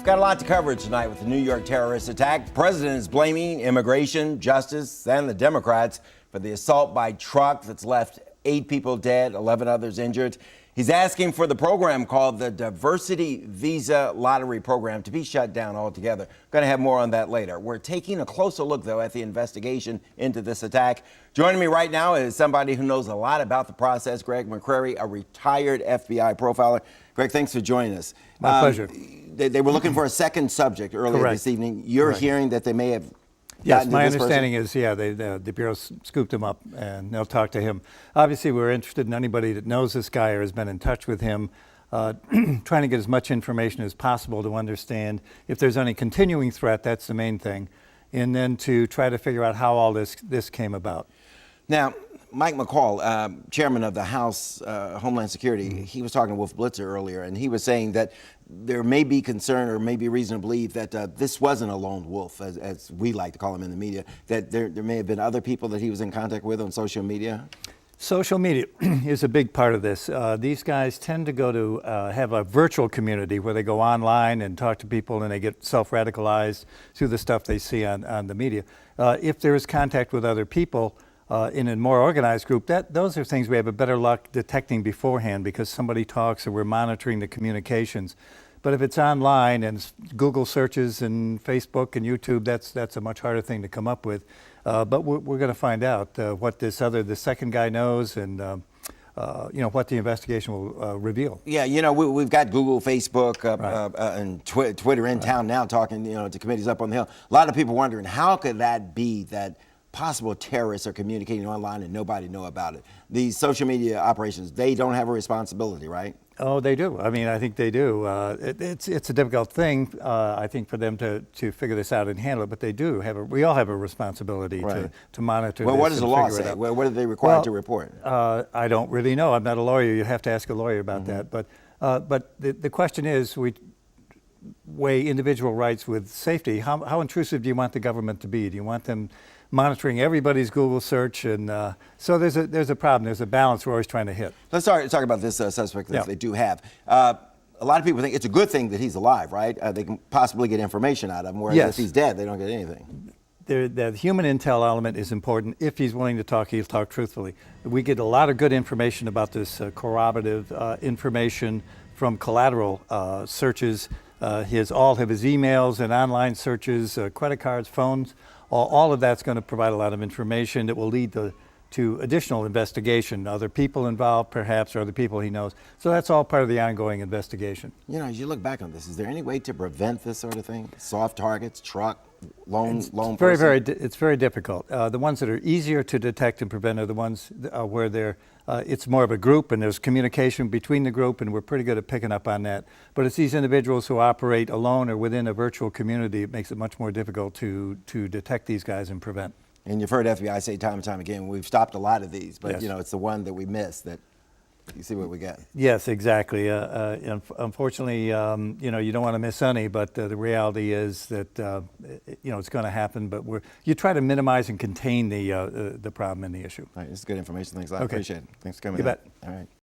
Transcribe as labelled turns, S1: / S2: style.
S1: Got a lot to cover tonight with the New York terrorist attack. The president is blaming immigration, justice, and the Democrats for the assault by truck that's left 8 people dead, 11 others injured. He's asking for the program called the Diversity Visa Lottery Program to be shut down altogether. Going to have more on that later. We're taking a closer look, though, at the investigation into this attack. Joining me right now is somebody who knows a lot about the process, Gregg McCrary, a retired FBI profiler. Greg, thanks for joining us.
S2: My pleasure.
S1: They were looking for a second subject earlier
S2: Correct.
S1: this evening. You're hearing that they may have
S2: Yes, my understanding is, the Bureau scooped him up and they'll talk to him. Obviously, we're interested in anybody that knows this guy or has been in touch with him, trying to get as much information as possible to understand if there's any continuing threat. That's the main thing. And then to try to figure out how all this came about.
S1: Now, Mike McCall, chairman of the House Homeland Security, he was talking to Wolf Blitzer earlier, and he was saying that there may be concern or may be reason to believe that this wasn't a lone wolf, as we like to call him in the media, that there may have been other people that he was in contact with on social media.
S2: Social media is a big part of this. These guys tend to go to have a virtual community where they go online and talk to people and they get self-radicalized through the stuff they see on the media. If there is contact with other people, in a more organized group, those are things we have a better luck detecting beforehand because somebody talks or we're monitoring the communications. But if it's online and it's Google searches and Facebook and YouTube, that's a much harder thing to come up with. But we're going to find out what the second guy knows and what the investigation will reveal.
S1: Yeah, we've got Google, Facebook,
S2: Right.
S1: and Twitter in town now talking, to committees up on the Hill. A lot of people wondering how could that be that possible terrorists are communicating online and nobody know about it. These social media operations, they don't have a responsibility, right?
S2: Oh, they do. I mean, I think they do. It's a difficult thing, I think, for them to figure this out and handle it, but they do we all have a responsibility
S1: right.
S2: to monitor
S1: well,
S2: this.
S1: what does the law say? What are they required to report?
S2: I don't really know. I'm not a lawyer. You have to ask a lawyer about that. But the question is, we weigh individual rights with safety. How intrusive do you want the government to be? Do you want them monitoring everybody's Google search? And so there's a problem. There's a balance we're always trying to hit.
S1: Let's talk about this suspect that they do have. A lot of people think it's a good thing that he's alive, right? They can possibly get information out of him, whereas if he's dead, they don't get anything.
S2: The human intel element is important. If he's willing to talk, he'll talk truthfully. We get a lot of good information about this corroborative information from collateral searches. All of his emails and online searches, credit cards, phones, all of that's going to provide a lot of information that will lead to additional investigation, other people involved perhaps, or other people he knows. So that's all part of the ongoing investigation.
S1: As you look back on this, is there any way to prevent this sort of thing? Soft targets, truck, lone person?
S2: It's very difficult. The ones that are easier to detect and prevent are the ones where it's more of a group and there's communication between the group, and we're pretty good at picking up on that. But it's these individuals who operate alone or within a virtual community. It makes it much more difficult to detect these guys and prevent.
S1: And you've heard FBI say time and time again, we've stopped a lot of these, but
S2: Yes.
S1: it's the one that we miss that you see what we got.
S2: Yes, exactly. Unfortunately, you don't want to miss any, but the reality is that it's going to happen. But you try to minimize and contain the problem and the issue.
S1: All right, this is good information. Thanks a lot.
S2: Okay.
S1: Appreciate it. Thanks for coming.
S2: You bet.
S1: All right.